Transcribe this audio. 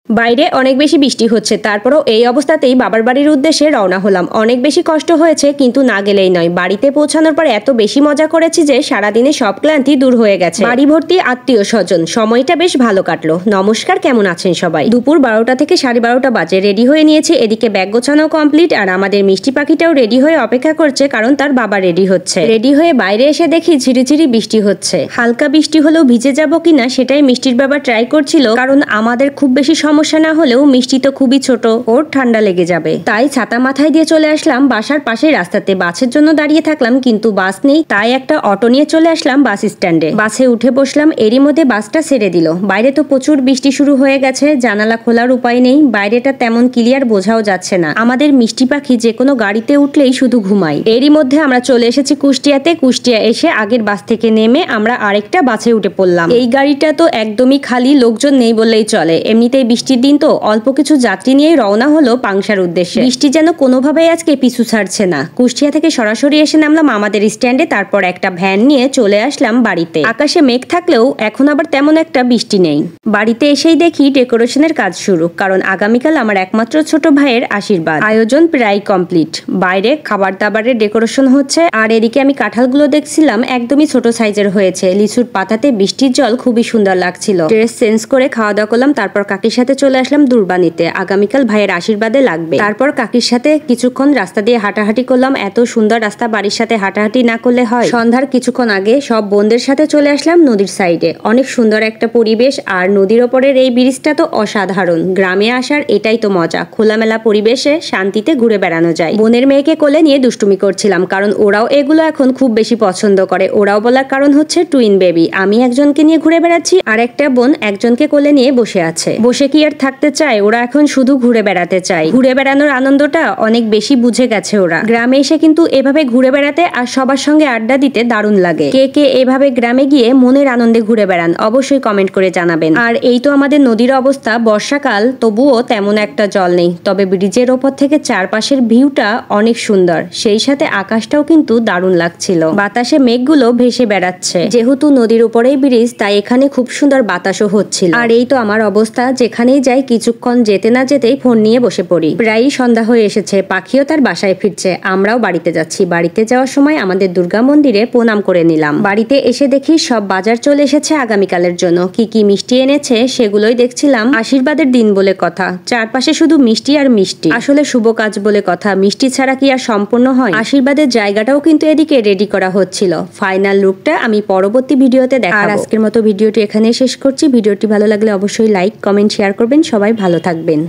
বাইরে অনেক বেশি বৃষ্টি হচ্ছে, তারপরও এই অবস্থাতেই বাবার বাড়ির উদ্দেশ্যে রওনা হলাম। অনেক বেশি কষ্ট হয়েছে, কিন্তু না গেলেই নয়। বাড়িতে পৌঁছানোর পর এত বেশি মজা করেছি যে সারাদিনে সব ক্লান্তি দূর হয়ে গেছে। বাড়ি ভর্তি আত্মীয় স্বজন, সময়টা বেশ ভালো কাটলো। নমস্কার, কেমন আছেন সবাই? দুপুর 12টা থেকে 12:30 বাজে। রেডি হয়ে নিয়েছি, এদিকে ব্যাগ গোছানো কমপ্লিট, আর আমাদের মিষ্টি পাখিটাও রেডি হয়ে অপেক্ষা করছে, কারণ তার বাবা রেডি হচ্ছে। রেডি হয়ে বাইরে এসে দেখি ঝিরিঝিরি বৃষ্টি হচ্ছে। হালকা বৃষ্টি হলেও ভিজে যাব কিনা সেটাই মিষ্টির বাবা ট্রাই করছিল, কারণ আমাদের খুব বেশি সমস্যা না হলেও মিষ্টি তো খুবই ছোট, ওর ঠান্ডা লেগে যাবে। তাই ছাতা মাথায় দিয়ে চলে আসলাম বাসার পাশের রাস্তাতে। বাসের জন্য দাঁড়িয়ে থাকলাম, কিন্তু বাস নেই, তাই একটা অটো নিয়ে চলে আসলাম বাস স্ট্যান্ডে। বাসে উঠে বসলাম, এরই মধ্যে বাসটা ছেড়ে দিল। বাইরে তো প্রচুর বৃষ্টি শুরু হয়ে গেছে, জানালা খোলার উপায় নেই, বাইরেটা তেমন ক্লিয়ার বোঝাও যাচ্ছে না। আমাদের মিষ্টি পাখি যে কোনো গাড়িতে উঠলেই শুধু ঘুমায়। এরই মধ্যে আমরা চলে এসেছি কুষ্টিয়াতে। কুষ্টিয়া এসে আগের বাস থেকে নেমে আমরা আরেকটা বাসে উঠে পড়লাম। এই গাড়িটা তো একদমই খালি, লোকজন নেই বললেই চলে। এমনিতেই বৃষ্টির দিন তো অল্প কিছু যাত্রী নিয়ে রওনা হলো পাংশার উদ্দেশ্যে। বৃষ্টি যেন কোনোভাবেই আজকে পিছু ছাড়ছে না। কুষ্টিয়া থেকে সরাসরি এসে নামলাম আমাদের স্ট্যান্ডে, তারপর একটা ভ্যান নিয়ে চলে আসলাম বাড়িতে। আকাশে মেঘ থাকলেও এখন আবার তেমন একটা বৃষ্টি নেই। বাড়িতে এসেই দেখি ডেকোরেশনের কাজ শুরু, কারণ আগামীকাল আমার একমাত্র ছোট ভাইয়ের আশীর্বাদ। আয়োজন প্রায় কমপ্লিট। বাইরে খাবার দাবারের ডেকোরেশন হচ্ছে, আর এদিকে আমি কাঁঠালগুলো দেখছিলাম একদমই ছোট সাইজের হয়েছে। লিচুর পাতাতে বৃষ্টির জল খুবই সুন্দর লাগছিল। ড্রেস চেঞ্জ করে খাওয়া দাওয়া করলাম, তারপর কাকির সাথে চলে আসলাম দুর্বানিতে। আগামীকাল ভাইয়ের আশীর্বাদে লাগবে। তারপর কাকির সাথে কিছুক্ষণ রাস্তা দিয়ে হাঁটাহাঁটি করলাম। এত সুন্দর রাস্তা, বাড়ির সাথে হাঁটাহাঁটি না করলে হয়? সন্ধ্যার কিছুক্ষণ আগে সব বোনদের সাথে চলে আসলাম নদীর সাইডে। অনেক সুন্দর একটা পরিবেশ, আর নদীর ওপরের এই ব্রিজটা তো অসাধারণ। গ্রামে আসার এটাই তো মজা, খোলামেলা পরিবেশে শান্তিতে ঘুরে বেড়ানো যায়। বোনের মেয়েকে কোলে নিয়ে দুষ্টুমি করছিলাম, কারণ ওরাও এগুলো এখন খুব বেশি পছন্দ করে। ওরাও বলার কারণ হচ্ছে টুইন বেবি। আমি একজনকে নিয়ে ঘুরে বেড়াচ্ছি, আর একটা বোন একজনকে কোলে নিয়ে বসে আছে। বসে কি আর থাকতে চায়? ওরা এখন শুধু ঘুরে বেড়াতে চায়। ঘুরে বেড়ানোর আনন্দটা অনেক বেশি বুঝে গেছে ওরা। গ্রামে এসে কিন্তু এভাবে ঘুরে বেড়াতে আর সবার সঙ্গে আড্ডা দিতে দারুণ লাগে। কে কে এভাবে গ্রামে গিয়ে মনের আনন্দে ঘুরে বেড়ান অবশ্যই কমেন্ট করে জানাবেন। আর এই তো আমাদের নদীর অবস্থা। বর্ষাকাল, তবুও তেমন একটা জল নেই, তবে ব্রিজের ওপর থেকে চারপাশের ভিউটা অনেক সুন্দর। সেই সাথে আকাশটাও কিন্তু দারুণ লাগছিল। বাতাসে মেঘগুলো ভেসে বেড়াচ্ছে। যেহেতু নদীর উপরেই ব্রিজ, তাই এখানে খুব সুন্দর বাতাসও হচ্ছিল। আর এই তো আমার অবস্থা, যেখানেই যাই কিছুক্ষণ যেতে না যেতেই ফোন নিয়ে বসে পড়ি। প্রায়ই সন্ধ্যা হয়ে এসেছে, পাখিও তার বাসায় ফিরছে, আমরাও বাড়িতে যাচ্ছি। বাড়িতে যাওয়ার সময় আমাদের দুর্গা মন্দিরে প্রণাম করে নিলাম। বাড়িতে এসে দেখি সব বাজার চলে এসেছে আগামীকালের জন্য। কি কি মিষ্টি এনেছে সেগুলোই দেখছিলাম। আশীর্বাদের দিন বলে কথা, চারপাশে শুধু মিষ্টি আর মিষ্টি। আসলে শুভ কাজ বলে কথা, মিষ্টি ছাড়া কি আর সম্পূর্ণ হয়? আশীর্বাদের জায়গাটাও কিন্তু এদিকে রেডি করা হচ্ছিল। ফাইনাল লুকটা আমি পরবর্তী ভিডিওতে দেখাবো। আর আজকের মতো ভিডিওটি এখানেই শেষ করছি। ভিডিওটি ভালো লাগলে অবশ্যই লাইক, কমেন্ট, শেয়ার করবেন। সবাই ভালো থাকবেন।